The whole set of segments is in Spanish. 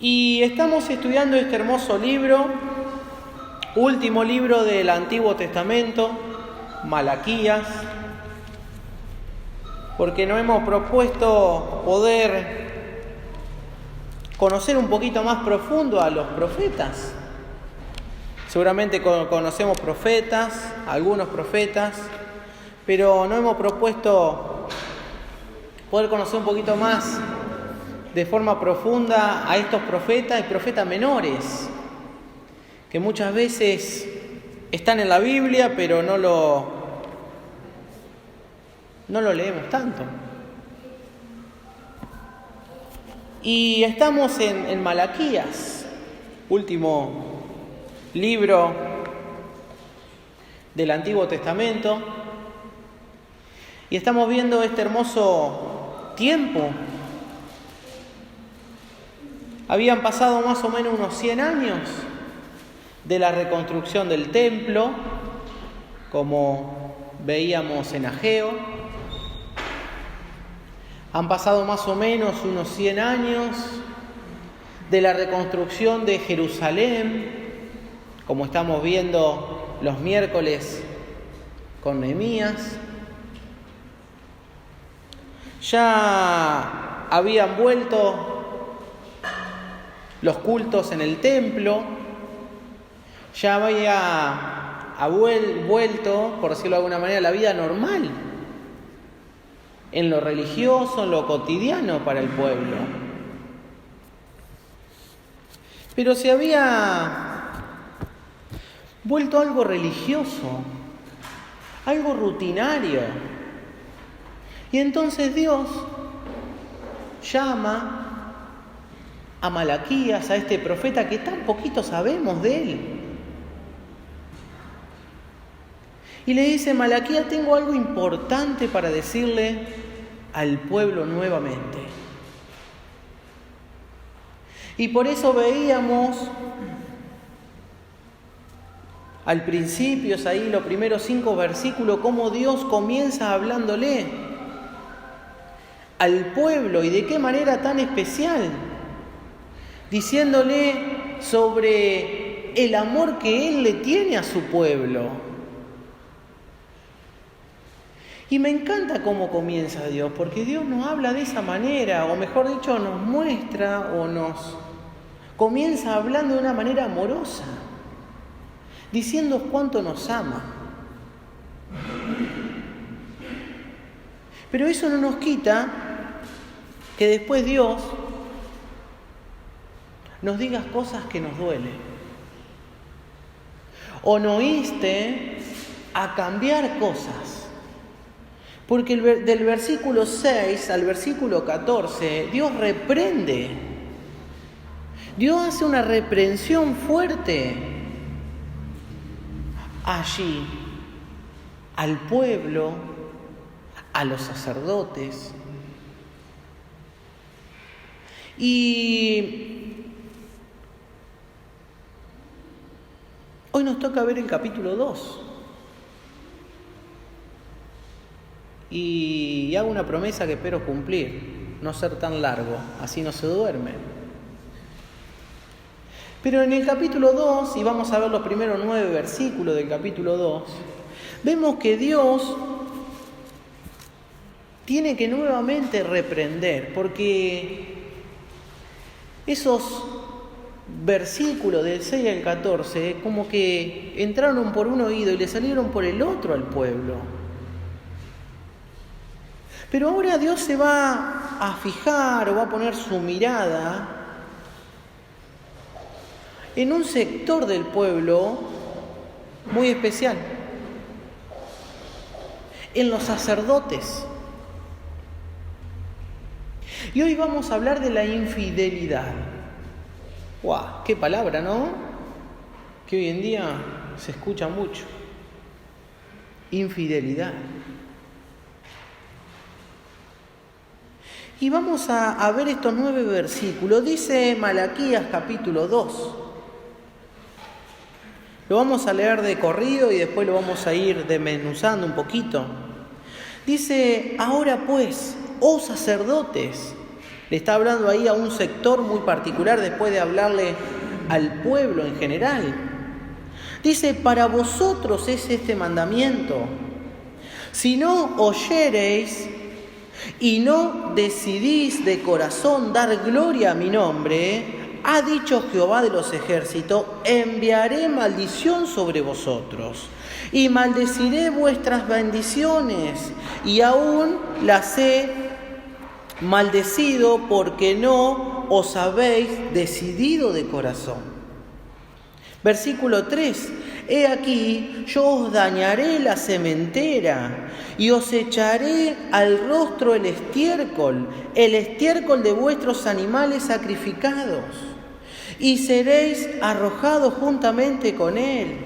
Y estamos estudiando este hermoso libro, último libro del Antiguo Testamento, Malaquías, porque nos hemos propuesto poder conocer un poquito más profundo a los profetas. Seguramente conocemos profetas, algunos profetas, pero nos hemos propuesto poder conocer un poquito más de forma profunda a estos profetas y profetas menores, que muchas veces están en la Biblia, pero no lo leemos tanto. Y estamos en Malaquías, último libro del Antiguo Testamento, y estamos viendo este hermoso tiempo. Habían pasado más o menos unos 100 años de la reconstrucción del templo, como veíamos en Ageo. Han pasado más o menos unos 100 años de la reconstrucción de Jerusalén, como estamos viendo los miércoles con Nehemías. Ya habían vuelto los cultos en el templo, ya había vuelto, por decirlo de alguna manera, la vida normal, en lo religioso, en lo cotidiano para el pueblo. Pero se había vuelto algo religioso, algo rutinario. Y entonces Dios llama a Malaquías, a este profeta que tan poquito sabemos de él. Y le dice: Malaquías, tengo algo importante para decirle al pueblo nuevamente. Y por eso veíamos al principio, es ahí los primeros 5 versículos, cómo Dios comienza hablándole al pueblo y de qué manera tan especial, diciéndole sobre el amor que Él le tiene a su pueblo. Y me encanta cómo comienza Dios, porque Dios nos habla de esa manera, o mejor dicho, nos muestra o nos comienza hablando de una manera amorosa, diciendo cuánto nos ama. Pero eso no nos quita que después Dios nos digas cosas que nos duelen, o nos inste a cambiar cosas. Porque del versículo 6 al versículo 14, Dios reprende. Dios hace una reprensión fuerte allí al pueblo, a los sacerdotes. Y hoy nos toca ver el capítulo 2. Y hago una promesa que espero cumplir, no ser tan largo, así no se duerme. Pero en el capítulo 2, y vamos a ver los primeros 9 versículos del capítulo 2, vemos que Dios tiene que nuevamente reprender, porque esos versículos del 6 al 14 como que entraron por un oído y le salieron por el otro al pueblo. Pero ahora Dios se va a fijar o va a poner su mirada en un sector del pueblo muy especial, en los sacerdotes. Y hoy vamos a hablar de la infidelidad. ¡Guau! ¡Qué palabra!, ¿no? Que hoy en día se escucha mucho. Infidelidad. Y vamos a ver estos 9 versículos. Dice Malaquías capítulo 2. Lo vamos a leer de corrido y después lo vamos a ir desmenuzando un poquito. Dice: ahora pues, oh sacerdotes, Le está hablando ahí a un sector muy particular después de hablarle al pueblo en general. Dice, para vosotros es este mandamiento. Si no oyereis y no decidís de corazón dar gloria a mi nombre, ha dicho Jehová de los ejércitos, enviaré maldición sobre vosotros y maldeciré vuestras bendiciones, y aún las he maldecido porque no os habéis decidido de corazón. Versículo 3. He aquí, yo os dañaré la sementera y os echaré al rostro el estiércol de vuestros animales sacrificados, y seréis arrojados juntamente con él.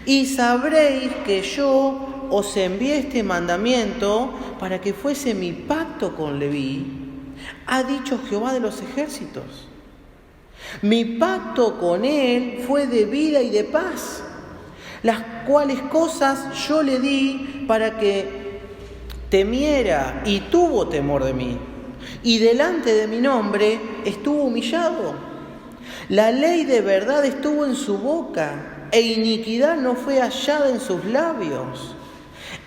Y sabréis que yo os envié este mandamiento para que fuese mi pacto con Leví, ha dicho Jehová de los ejércitos. Mi pacto con él fue de vida y de paz, las cuales cosas yo le di para que temiera, y tuvo temor de mí, y delante de mi nombre estuvo humillado. La ley de verdad estuvo en su boca, e iniquidad no fue hallada en sus labios.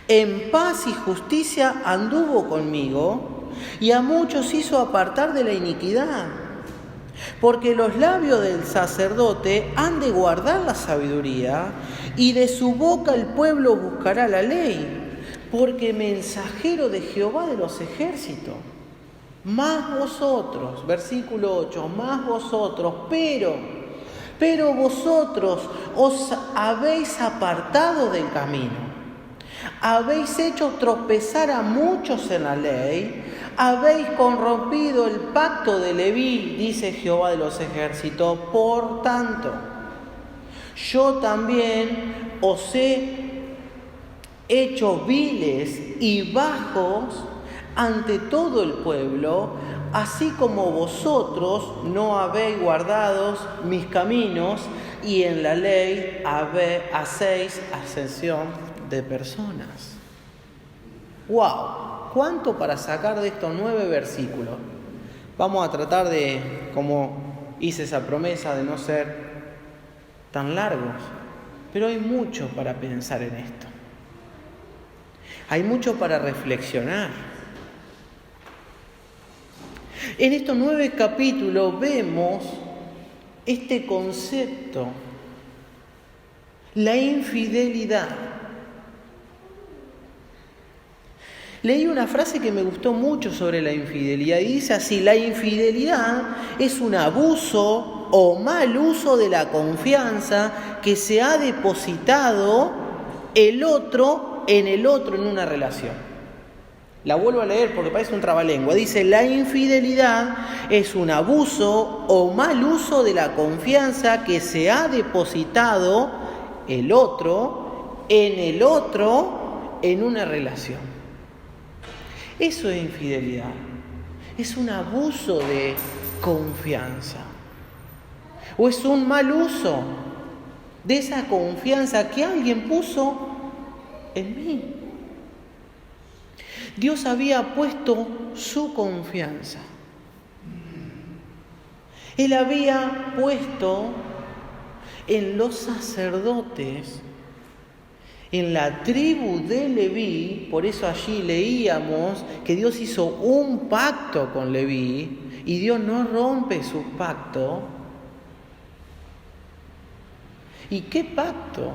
En paz y justicia anduvo conmigo, y a muchos hizo apartar de la iniquidad. Porque los labios del sacerdote han de guardar la sabiduría, y de su boca el pueblo buscará la ley, porque mensajero de Jehová de los ejércitos. Más vosotros, versículo 8, más vosotros, pero vosotros os habéis apartado del camino, habéis hecho tropezar a muchos en la ley, habéis corrompido el pacto de Leví, dice Jehová de los ejércitos. Por tanto, yo también os he hecho viles y bajos ante todo el pueblo, así como vosotros no habéis guardado mis caminos, y en la ley hacéis acepción de personas. ¡Wow! ¿Cuánto para sacar de estos 9 versículos? Vamos a tratar de, como hice esa promesa, de no ser tan largos, pero hay mucho para pensar en esto. Hay mucho para reflexionar. En estos 9 capítulos vemos este concepto, la infidelidad. Leí una frase que me gustó mucho sobre la infidelidad y dice así: la infidelidad es un abuso o mal uso de la confianza que se ha depositado el otro en una relación. La vuelvo a leer porque parece un trabalengua. Dice: la infidelidad es un abuso o mal uso de la confianza que se ha depositado el otro en una relación. Eso es infidelidad. Es un abuso de confianza. O es un mal uso de esa confianza que alguien puso en mí. Dios había puesto su confianza. Él había puesto en los sacerdotes, en la tribu de Leví. Por eso allí leíamos que Dios hizo un pacto con Leví y Dios no rompe su pacto. ¿Y qué pacto?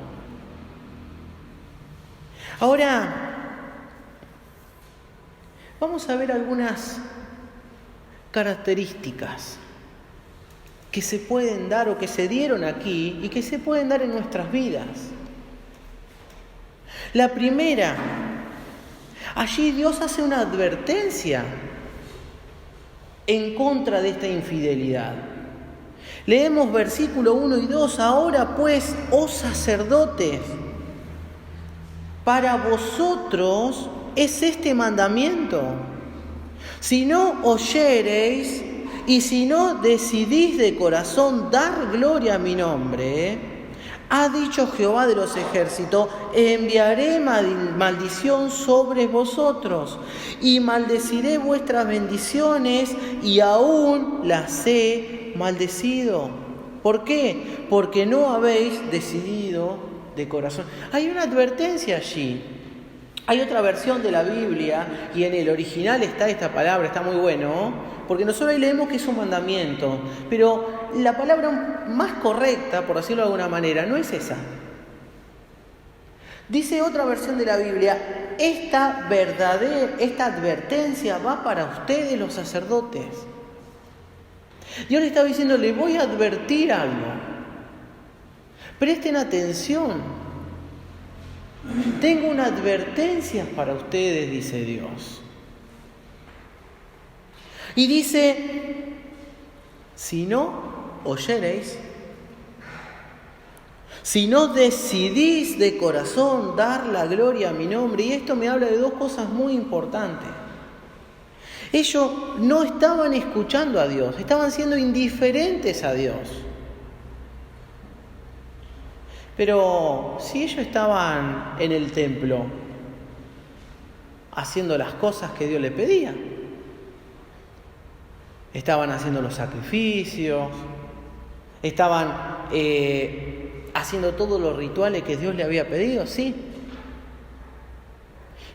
Ahora, vamos a ver algunas características que se pueden dar o que se dieron aquí y que se pueden dar en nuestras vidas. La primera, allí Dios hace una advertencia en contra de esta infidelidad. Leemos versículo 1 y 2. Ahora pues, oh sacerdotes, para vosotros es este mandamiento: si no oyereis y si no decidís de corazón dar gloria a mi nombre, Ha dicho Jehová de los ejércitos: enviaré maldición sobre vosotros y maldeciré vuestras bendiciones, y aún las he maldecido. ¿Por qué? Porque no habéis decidido de corazón. Hay una advertencia allí. Hay otra versión de la Biblia y en el original está esta palabra, está muy bueno, porque nosotros ahí leemos que es un mandamiento, pero la palabra más correcta, por decirlo de alguna manera, no es esa. Dice otra versión de la Biblia: esta advertencia va para ustedes, los sacerdotes. Dios le estaba diciendo: les voy a advertir algo. Presten atención. Tengo una advertencia para ustedes, dice Dios. Y dice: si no oyereis, si no decidís de corazón dar la gloria a mi nombre. Y esto me habla de dos cosas muy importantes. Ellos no estaban escuchando a Dios, estaban siendo indiferentes a Dios. Pero si ellos estaban en el templo haciendo las cosas que Dios les pedía, estaban haciendo los sacrificios, estaban haciendo todos los rituales que Dios le había pedido, sí,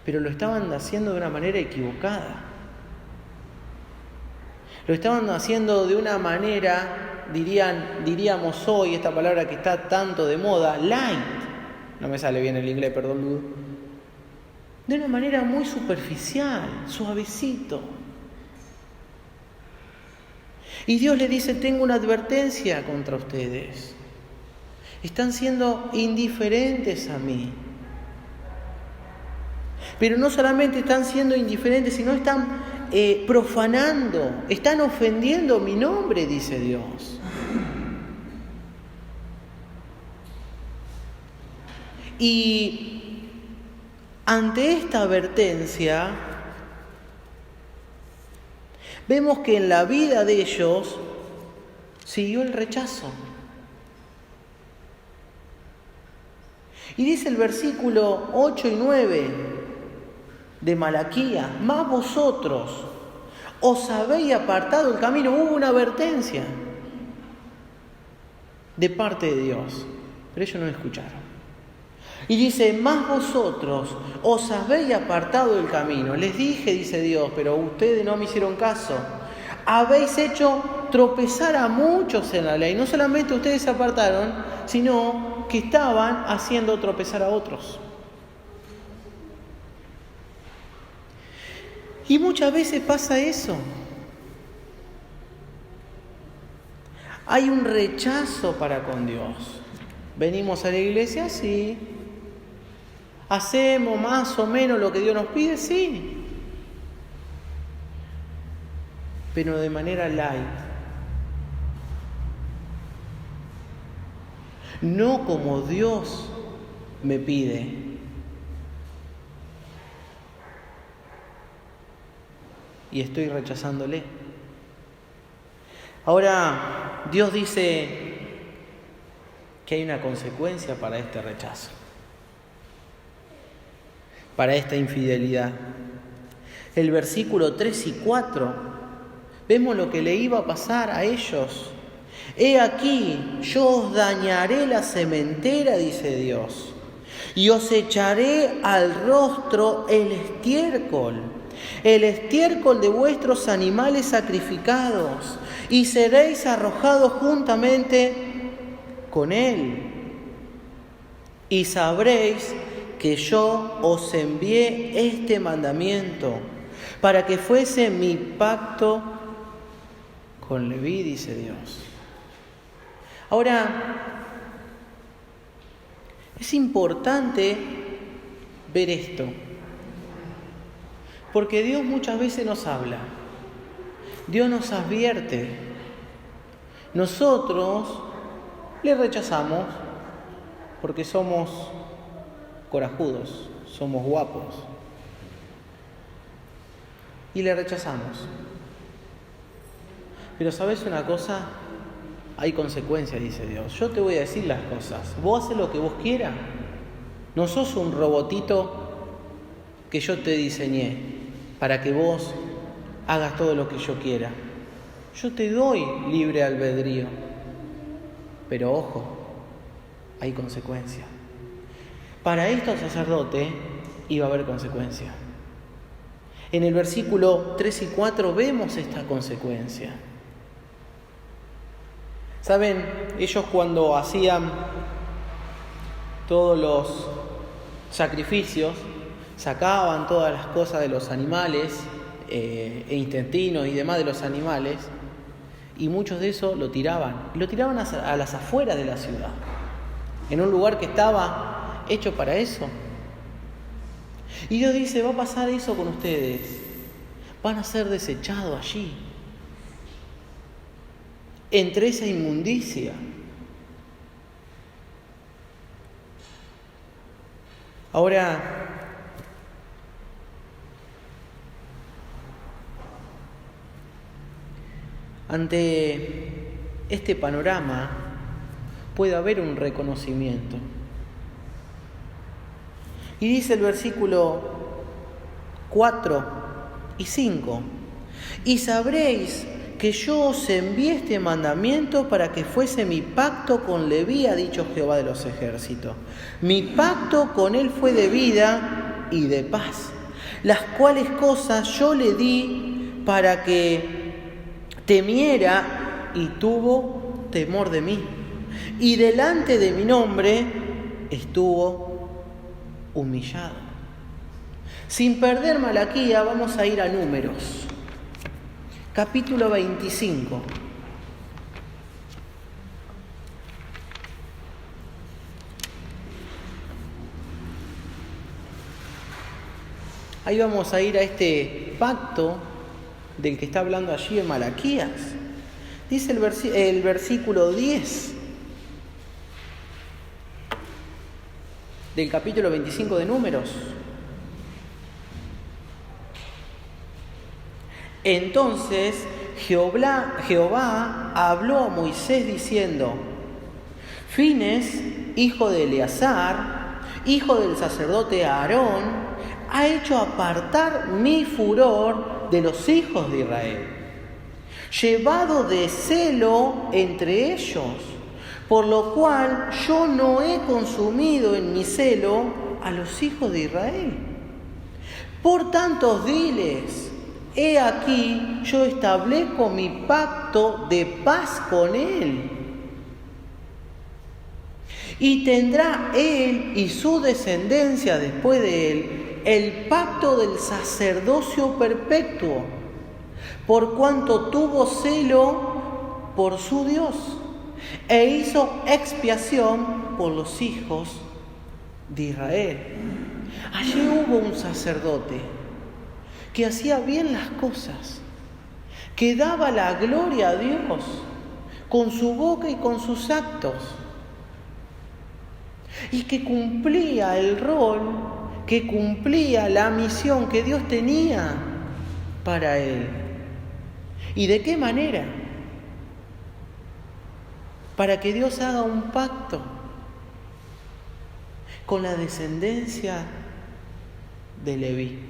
pero lo estaban haciendo de una manera equivocada. Lo estaban haciendo de una manera, diríamos hoy, esta palabra que está tanto de moda, light. No me sale bien el inglés, perdón, Ludo. De una manera muy superficial, suavecito. Y Dios le dice: tengo una advertencia contra ustedes. Están siendo indiferentes a mí. Pero no solamente están siendo indiferentes, sino están profanando, están ofendiendo mi nombre, dice Dios. Y ante esta advertencia, vemos que en la vida de ellos siguió el rechazo. Y dice el versículo 8 y 9 de Malaquías: mas vosotros os habéis apartado del camino. Hubo una advertencia de parte de Dios, pero ellos no escucharon. Y dice: mas vosotros os habéis apartado del camino. Les dije, dice Dios, pero ustedes no me hicieron caso. Habéis hecho tropezar a muchos en la ley. No solamente ustedes se apartaron, sino que estaban haciendo tropezar a otros. Y muchas veces pasa eso. Hay un rechazo para con Dios. Venimos a la iglesia, sí. Hacemos más o menos lo que Dios nos pide, sí. Pero de manera light. No como Dios me pide. Y estoy rechazándole. Ahora, Dios dice que hay una consecuencia para este rechazo, para esta infidelidad. El versículo 3 y 4, vemos lo que le iba a pasar a ellos. He aquí, yo os dañaré la sementera, dice Dios, y os echaré al rostro el estiércol de vuestros animales sacrificados, y seréis arrojados juntamente con él. Y sabréis que yo os envié este mandamiento para que fuese mi pacto con Leví, dice Dios. Ahora, es importante ver esto, porque Dios muchas veces nos habla, Dios nos advierte. Nosotros le rechazamos porque somos corajudos, somos guapos, y le rechazamos. Pero ¿sabes una cosa? hay consecuencias, dice Dios. Yo te voy a decir las cosas. Vos haces lo que vos quieras. No sos un robotito que yo te diseñé para que vos hagas todo lo que yo quiera. Yo te doy libre albedrío. Pero ojo, hay consecuencias. Para estos sacerdotes iba a haber consecuencias. En el versículo 3 y 4 vemos esta consecuencia. ¿Saben? Ellos cuando hacían todos los sacrificios, sacaban todas las cosas de los animales, intestinos y demás de los animales, y muchos de eso lo tiraban. Lo tiraban a las afueras de la ciudad, en un lugar que estaba hecho para eso. Y Dios dice, va a pasar eso con ustedes. Van a ser desechados allí, entre esa inmundicia. Ahora, ante este panorama puede haber un reconocimiento. Y dice el versículo 4 y 5, y sabréis que yo os envié este mandamiento para que fuese mi pacto con Leví, ha dicho Jehová de los ejércitos. Mi pacto con él fue de vida y de paz, las cuales cosas yo le di para que temiera y tuvo temor de mí. Y delante de mi nombre estuvo humillado. Sin perder Malaquía, vamos a ir a Números, capítulo 25. Ahí vamos a ir a este pacto del que está hablando allí en Malaquías. Dice el versículo 10 del capítulo 25 de Números. Entonces Jehová habló a Moisés diciendo: Fines, hijo de Eleazar, hijo del sacerdote Aarón, ha hecho apartar mi furor de los hijos de Israel, llevado de celo entre ellos, por lo cual yo no he consumido en mi celo a los hijos de Israel. Por tanto, diles: he aquí, yo establezco mi pacto de paz con él. Y tendrá él y su descendencia después de él el pacto del sacerdocio perpetuo, por cuanto tuvo celo por su Dios, e hizo expiación por los hijos de Israel. Allí hubo un sacerdote que hacía bien las cosas, que daba la gloria a Dios con su boca y con sus actos, y que cumplía el rol, que cumplía la misión que Dios tenía para él. ¿Y de qué manera? Para que Dios haga un pacto con la descendencia de Leví.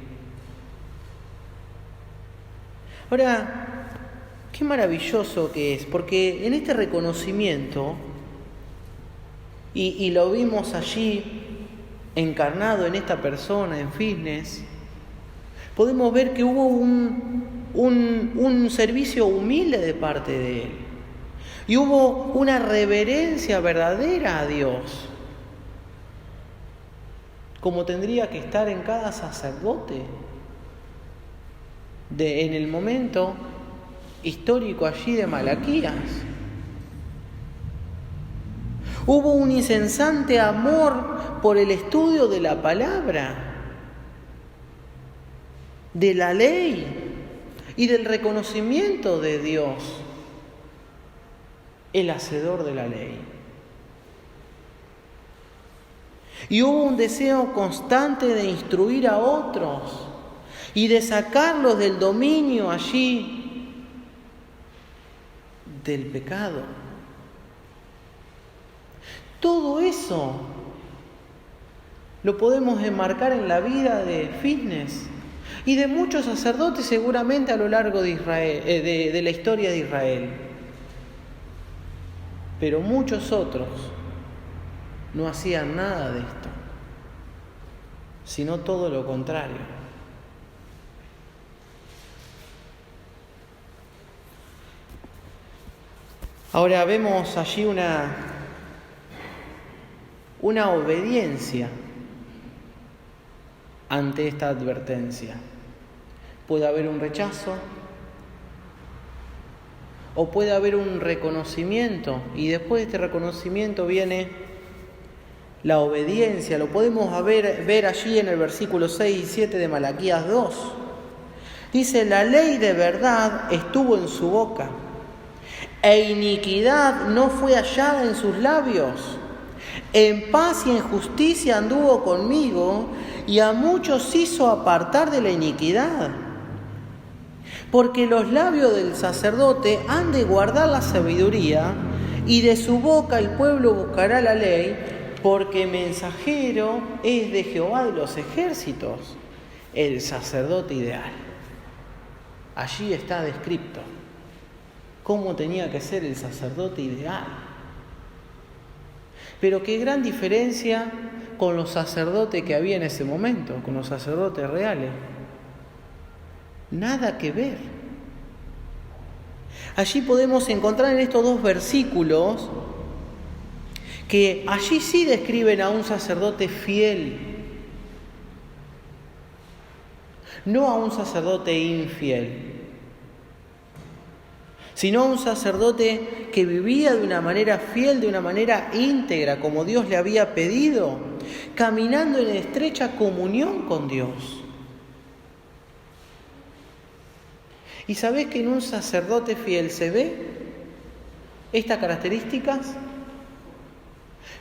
Ahora, qué maravilloso que es, porque en este reconocimiento, y lo vimos allí encarnado en esta persona, en Fitness, podemos ver que hubo un servicio humilde de parte de él, y hubo una reverencia verdadera a Dios, como tendría que estar en cada sacerdote en el momento histórico allí de Malaquías. Hubo un incesante amor por el estudio de la palabra, de la ley y del reconocimiento de Dios, el hacedor de la ley. Y hubo un deseo constante de instruir a otros y de sacarlos del dominio allí del pecado. Todo eso lo podemos enmarcar en la vida de Fitness y de muchos sacerdotes seguramente a lo largo de Israel, de la historia de Israel. Pero muchos otros no hacían nada de esto, sino todo lo contrario. Ahora vemos allí una obediencia ante esta advertencia. Puede haber un rechazo o puede haber un reconocimiento, y después de este reconocimiento viene la obediencia. Lo podemos ver allí en el versículo 6 y 7 de Malaquías 2. Dice: la ley de verdad estuvo en su boca, e iniquidad no fue hallada en sus labios. En paz y en justicia anduvo conmigo, y a muchos hizo apartar de la iniquidad. Porque los labios del sacerdote han de guardar la sabiduría, y de su boca el pueblo buscará la ley, porque mensajero es de Jehová de los ejércitos, el sacerdote ideal. Allí está descrito cómo tenía que ser el sacerdote ideal. Pero qué gran diferencia con los sacerdotes que había en ese momento, con los sacerdotes reales. Nada que ver. Allí podemos encontrar en estos dos versículos que allí sí describen a un sacerdote fiel, no a un sacerdote infiel, sino a un sacerdote que vivía de una manera fiel, de una manera íntegra, como Dios le había pedido, caminando en estrecha comunión con Dios. ¿Y sabés que en un sacerdote fiel se ve estas características?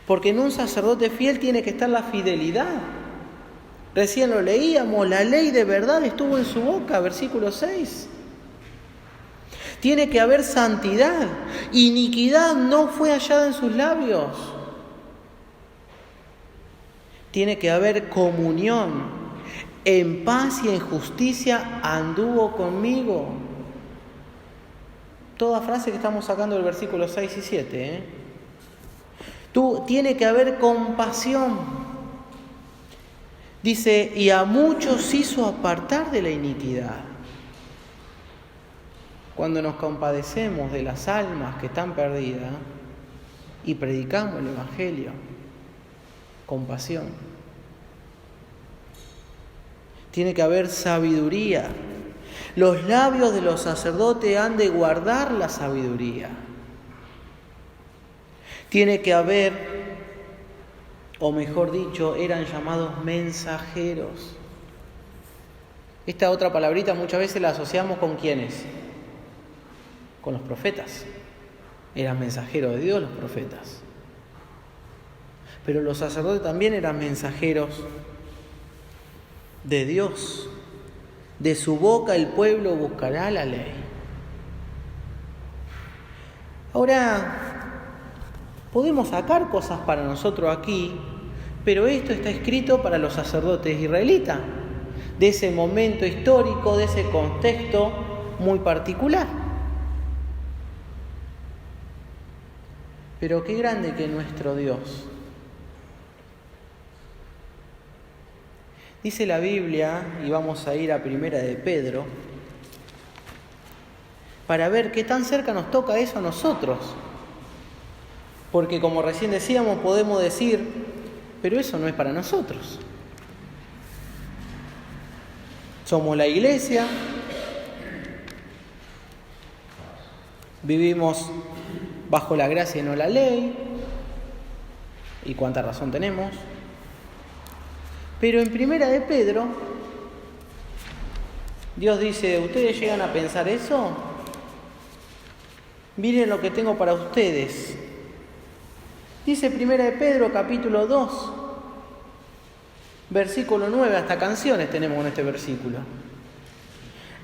Porque en un sacerdote fiel tiene que estar la fidelidad. Recién lo leíamos, la ley de verdad estuvo en su boca, versículo 6. Tiene que haber santidad, iniquidad no fue hallada en sus labios. Tiene que haber comunión. En paz y en justicia anduvo conmigo. Toda frase que estamos sacando del versículo 6 y 7. Tiene que haber compasión. Dice: y a muchos hizo apartar de la iniquidad. Cuando nos compadecemos de las almas que están perdidas y predicamos el Evangelio, compasión. Tiene que haber sabiduría. Los labios de los sacerdotes han de guardar la sabiduría. Tiene que haber, o mejor dicho, eran llamados mensajeros. Esta otra palabrita muchas veces la asociamos con ¿quiénes? Con los profetas. Eran mensajeros de Dios los profetas. Pero los sacerdotes también eran mensajeros de Dios. De su boca el pueblo buscará la ley. Ahora, podemos sacar cosas para nosotros aquí, pero esto está escrito para los sacerdotes israelitas, de ese momento histórico, de ese contexto muy particular. Pero qué grande que nuestro Dios. Dice la Biblia, y vamos a ir a Primera de Pedro, para ver qué tan cerca nos toca eso a nosotros. Porque como recién decíamos, podemos decir, pero eso no es para nosotros. Somos la iglesia, vivimos bajo la gracia y no la ley, y cuánta razón tenemos. Pero en Primera de Pedro, Dios dice: ¿ustedes llegan a pensar eso? Miren lo que tengo para ustedes. Dice Primera de Pedro, capítulo 2, versículo 9, hasta canciones tenemos en este versículo.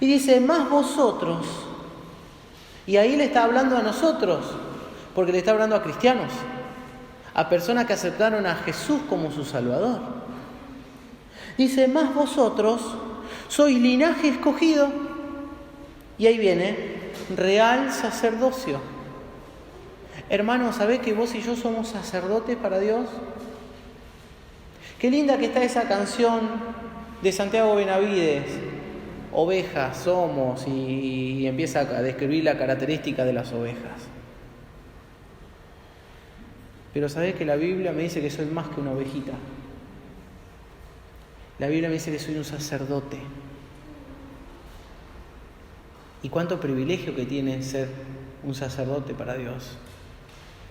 Y dice: más vosotros, y ahí le está hablando a nosotros, porque le está hablando a cristianos, a personas que aceptaron a Jesús como su Salvador. Dice, más vosotros sois linaje escogido, y ahí viene, real sacerdocio. Hermanos, ¿sabés que vos y yo somos sacerdotes para Dios? Qué linda que está esa canción de Santiago Benavides, ovejas somos, y empieza a describir la característica de las ovejas. Pero ¿sabés que la Biblia me dice que soy más que una ovejita? La Biblia me dice que soy un sacerdote. Y cuánto privilegio que tiene ser un sacerdote para Dios.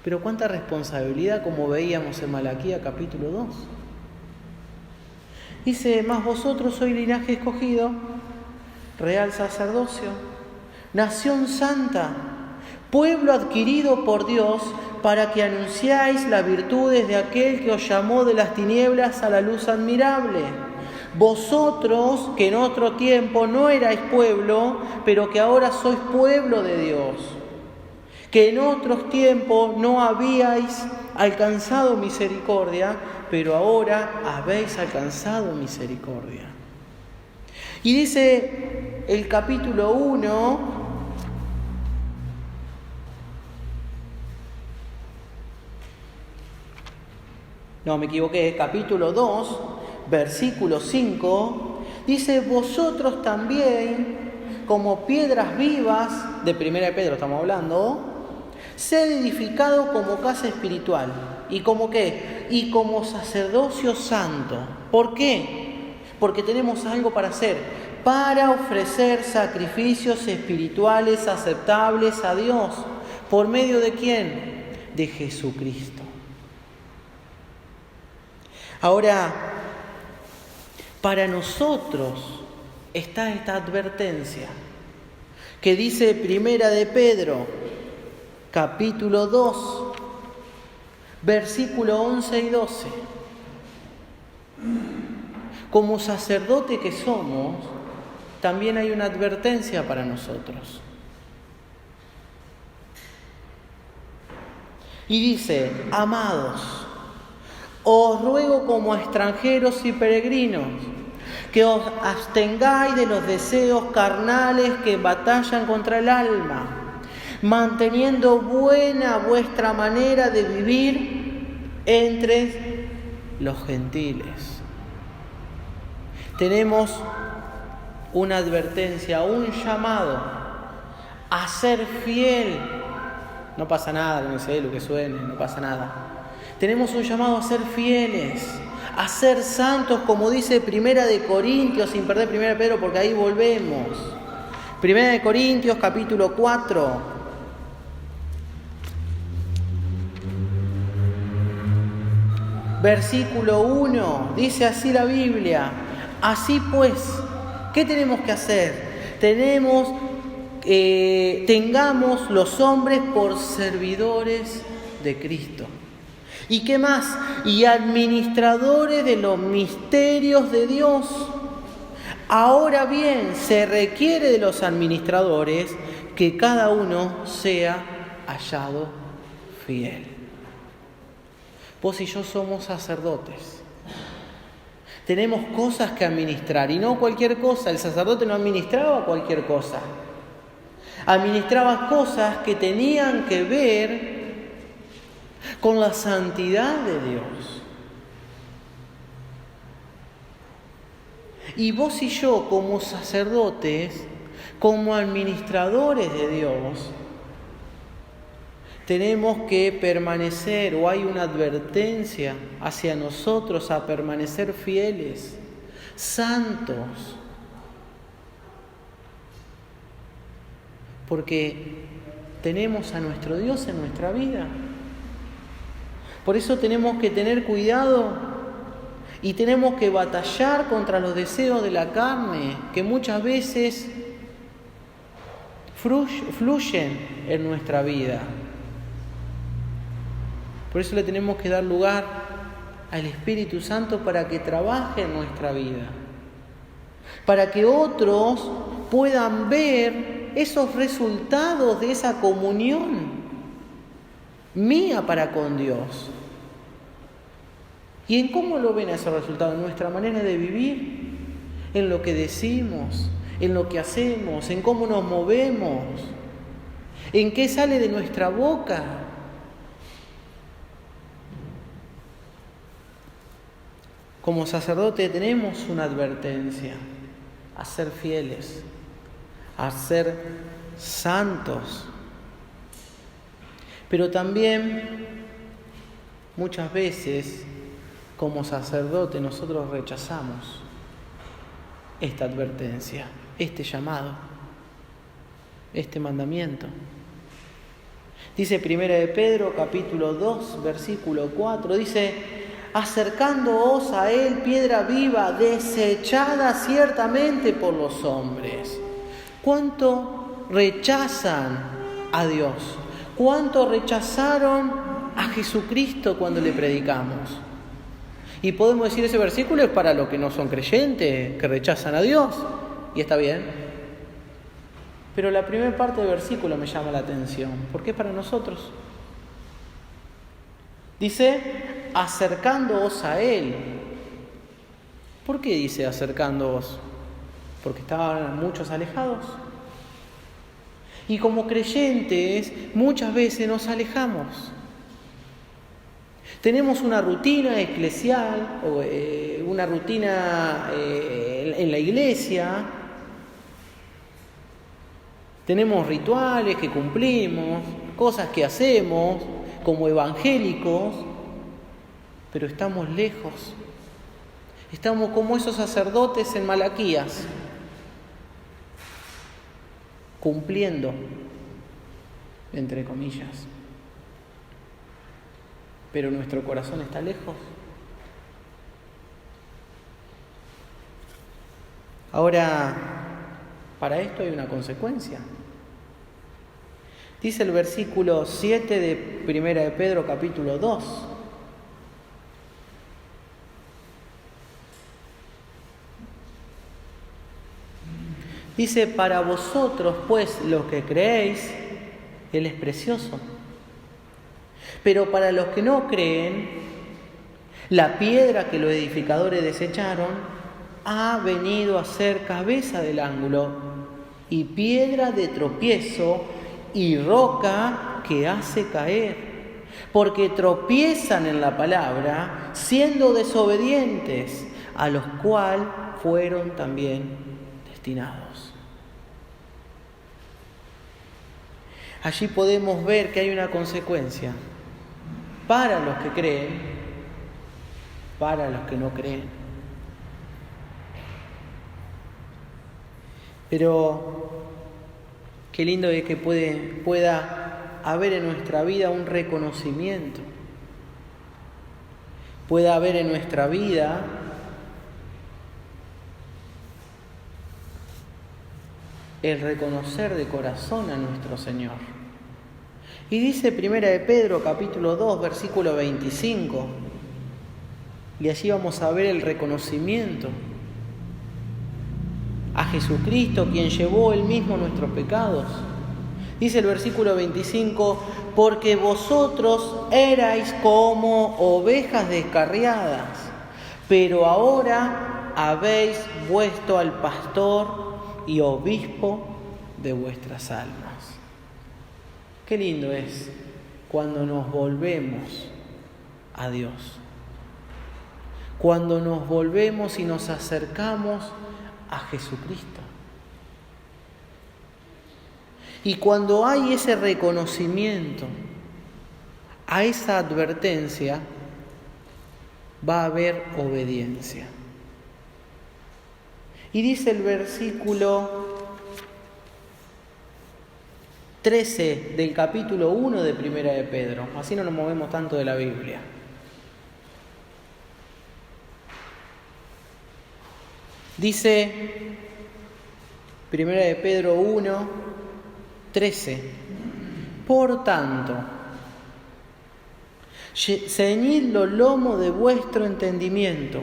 Pero cuánta responsabilidad, como veíamos en Malaquías capítulo 2. Dice, más vosotros sois linaje escogido, real sacerdocio, nación santa, pueblo adquirido por Dios, para que anunciáis las virtudes de aquel que os llamó de las tinieblas a la luz admirable. Vosotros, que en otro tiempo no erais pueblo, pero que ahora sois pueblo de Dios, que en otros tiempos no habíais alcanzado misericordia, pero ahora habéis alcanzado misericordia. Y dice el capítulo 1, capítulo 2, versículo 5, dice, vosotros también, como piedras vivas, de 1 Pedro estamos hablando, sed edificados como casa espiritual. ¿Y como qué? Y como sacerdocio santo. ¿Por qué? Porque tenemos algo para hacer, para ofrecer sacrificios espirituales aceptables a Dios. ¿Por medio de quién? De Jesucristo. Ahora, para nosotros está esta advertencia que dice 1 de Pedro, capítulo 2, versículo 11 y 12. Como sacerdote que somos, también hay una advertencia para nosotros. Y dice, amados, os ruego como extranjeros y peregrinos, que os abstengáis de los deseos carnales que batallan contra el alma, manteniendo buena vuestra manera de vivir entre los gentiles. Tenemos una advertencia, un llamado a ser fiel. No pasa nada, no sé lo que suene, no pasa nada. Tenemos un llamado a ser fieles, a ser santos, como dice 1 de Corintios, sin perder 1 de Pedro, porque ahí volvemos. 1 de Corintios, capítulo 4. Versículo 1, dice así la Biblia. Así pues, ¿qué tenemos que hacer? Tengamos los hombres por servidores de Cristo. ¿Y qué más? Y administradores de los misterios de Dios. Ahora bien, se requiere de los administradores que cada uno sea hallado fiel. Vos y yo somos sacerdotes. Tenemos cosas que administrar y no cualquier cosa. El sacerdote no administraba cualquier cosa. Administraba cosas que tenían que ver con la santidad de Dios. Y vos y yo, como sacerdotes, como administradores de Dios, tenemos que permanecer, o hay una advertencia hacia nosotros a permanecer fieles, santos, porque tenemos a nuestro Dios en nuestra vida. Por eso tenemos que tener cuidado y tenemos que batallar contra los deseos de la carne, que muchas veces fluyen en nuestra vida. Por eso le tenemos que dar lugar al Espíritu Santo para que trabaje en nuestra vida, para que otros puedan ver esos resultados de esa comunión mía para con Dios. ¿Y en cómo lo ven ese resultado? En nuestra manera de vivir, en lo que decimos, en lo que hacemos, en cómo nos movemos, en qué sale de nuestra boca. Como sacerdote tenemos una advertencia: a ser fieles, a ser santos. Pero también muchas veces como sacerdote nosotros rechazamos esta advertencia, este llamado, este mandamiento. Dice 1 de Pedro capítulo 2 versículo 4, dice: acercándoos a él, piedra viva, desechada ciertamente por los hombres. ¿Cuánto rechazan a Dios? ¿Cuánto rechazaron a Jesucristo cuando le predicamos? Y podemos decir, ese versículo es para los que no son creyentes, que rechazan a Dios, y está bien. Pero la primera parte del versículo me llama la atención, porque es para nosotros. Dice: acercándoos a Él. ¿Por qué dice acercándoos? Porque estaban muchos alejados. Y como creyentes muchas veces nos alejamos. Tenemos una rutina eclesial, una rutina en la iglesia. Tenemos rituales que cumplimos, cosas que hacemos como evangélicos, pero estamos lejos. Estamos como esos sacerdotes en Malaquías, cumpliendo, entre comillas. Pero nuestro corazón está lejos. Ahora, para esto hay una consecuencia. Dice el versículo 7 de 1 de Pedro capítulo 2. Dice: para vosotros, pues, los que creéis, Él es precioso. Pero para los que no creen, la piedra que los edificadores desecharon ha venido a ser cabeza del ángulo y piedra de tropiezo y roca que hace caer, porque tropiezan en la palabra, siendo desobedientes, a los cuales fueron también destinados. Allí podemos ver que hay una consecuencia para los que creen, para los que no creen. Pero qué lindo es que pueda haber en nuestra vida un reconocimiento. Pueda haber en nuestra vida el reconocer de corazón a nuestro Señor. Y dice 1 de Pedro capítulo 2 versículo 25, y allí vamos a ver el reconocimiento a Jesucristo, quien llevó él mismo nuestros pecados. Dice el versículo 25: porque vosotros erais como ovejas descarriadas, pero ahora habéis vuelto al pastor y obispo de vuestras almas. Qué lindo es cuando nos volvemos a Dios, cuando nos volvemos y nos acercamos a Jesucristo. Y cuando hay ese reconocimiento, a esa advertencia, va a haber obediencia. Y dice el versículo 13 del capítulo 1 de 1 de Pedro, así no nos movemos tanto de la Biblia. Dice 1 de Pedro 1, 13: por tanto, ceñid los lomos de vuestro entendimiento,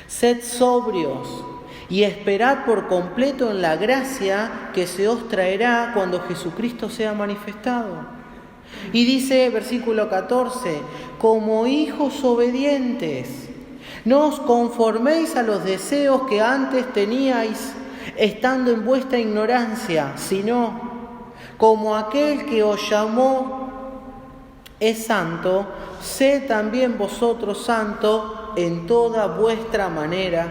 sed sobrios y esperad por completo en la gracia que se os traerá cuando Jesucristo sea manifestado. Y dice versículo 14: como hijos obedientes, No os conforméis a los deseos que antes teníais estando en vuestra ignorancia, sino como aquel que os llamó es santo, sed también vosotros santos en toda vuestra manera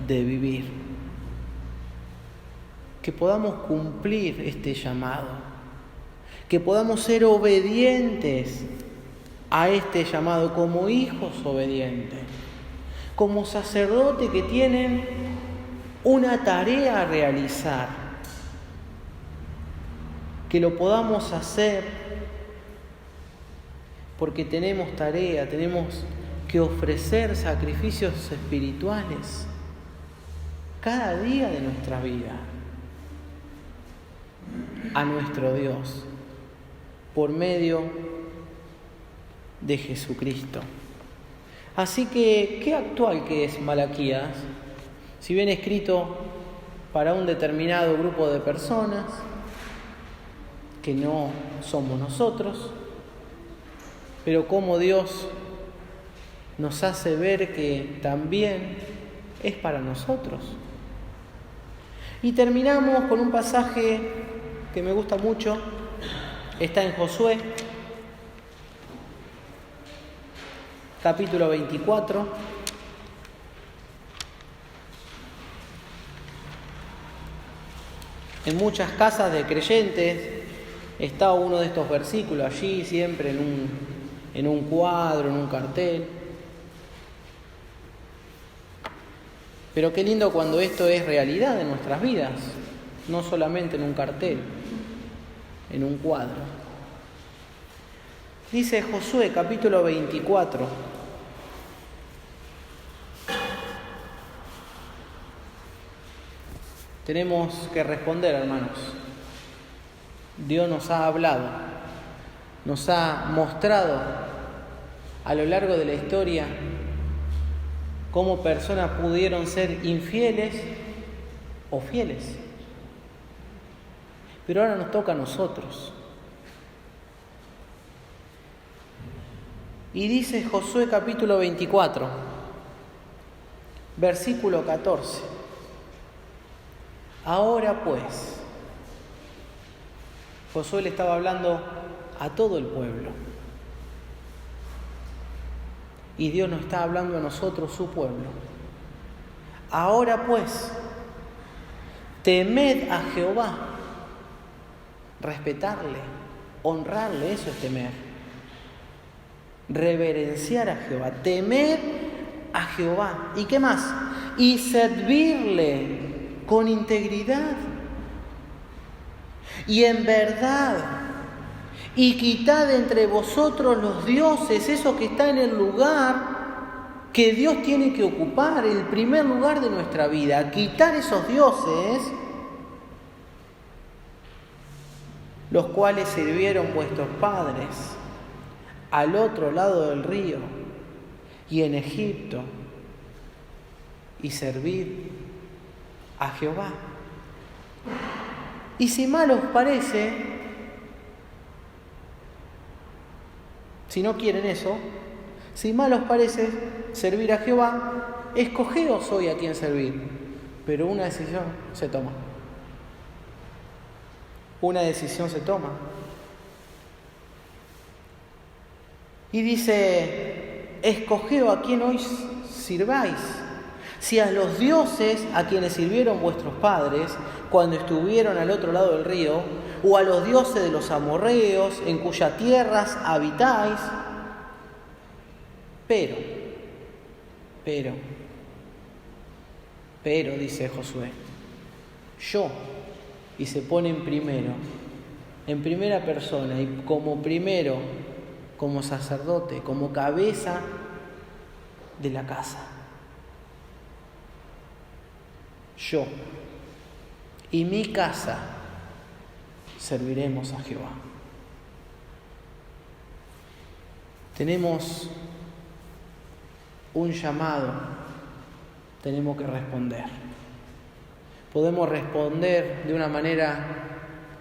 de vivir. Que podamos cumplir este llamado, que podamos ser obedientes a este llamado como hijos obedientes, como sacerdotes que tienen una tarea a realizar, que lo podamos hacer porque tenemos tarea, tenemos que ofrecer sacrificios espirituales cada día de nuestra vida a nuestro Dios por medio de Jesucristo. Así que, qué actual que es Malaquías, si bien escrito para un determinado grupo de personas que no somos nosotros, pero como Dios nos hace ver que también es para nosotros. Y terminamos con un pasaje que me gusta mucho, está en Josué, capítulo 24. En muchas casas de creyentes está uno de estos versículos allí, siempre en un cuadro, en un cartel. Pero qué lindo cuando esto es realidad en nuestras vidas, no solamente en un cartel, en un cuadro. Dice Josué, capítulo 24. Tenemos que responder, hermanos. Dios nos ha hablado, nos ha mostrado a lo largo de la historia cómo personas pudieron ser infieles o fieles. Pero ahora nos toca a nosotros. Y dice Josué capítulo 24, versículo 14. Ahora pues, Josué le estaba hablando a todo el pueblo. Y Dios nos está hablando a nosotros, su pueblo. Ahora pues, temed a Jehová, respetarle, honrarle, eso es temer. Reverenciar a Jehová, temer a Jehová. ¿Y qué más? Y servirle con integridad y en verdad. Y quitad entre vosotros los dioses, eso que está en el lugar que Dios tiene que ocupar, el primer lugar de nuestra vida. Quitar esos dioses, los cuales sirvieron vuestros padres al otro lado del río y en Egipto, y servid a Jehová. Y si mal os parece, si no quieren eso, si mal os parece servir a Jehová, escogeos hoy a quién servir. Pero una decisión se toma. Una decisión se toma. Y dice, escogeos a quién hoy sirváis. Si a los dioses a quienes sirvieron vuestros padres cuando estuvieron al otro lado del río, o a los dioses de los amorreos en cuyas tierras habitáis, pero, dice Josué, yo, y se pone en primera persona, y como primero, como sacerdote, como cabeza de la casa. Yo y mi casa serviremos a Jehová. Tenemos un llamado, tenemos que responder. Podemos responder de una manera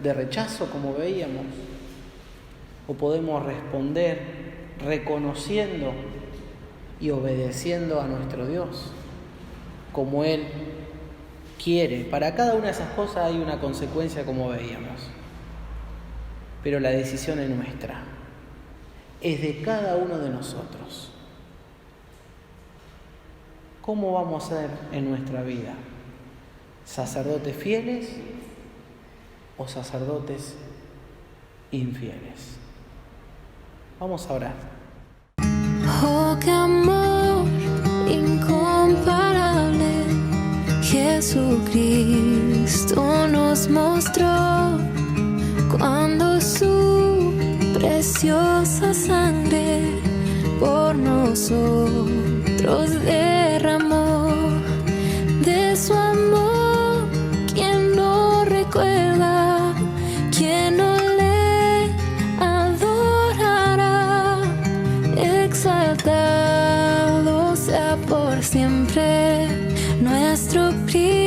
de rechazo, como veíamos, o podemos responder reconociendo y obedeciendo a nuestro Dios, como Él quiere. Para cada una de esas cosas hay una consecuencia, como veíamos. Pero la decisión es nuestra, es de cada uno de nosotros. ¿Cómo vamos a ser en nuestra vida? ¿Sacerdotes fieles o sacerdotes infieles? Vamos a orar. Oh, qué amor incomparable, Jesucristo nos mostró cuando su preciosa sangre por nosotros derramó. De su amor, ¿quién no recuerda? ¿Quién no le adorará? Exaltado sea por siempre nuestro Cristo.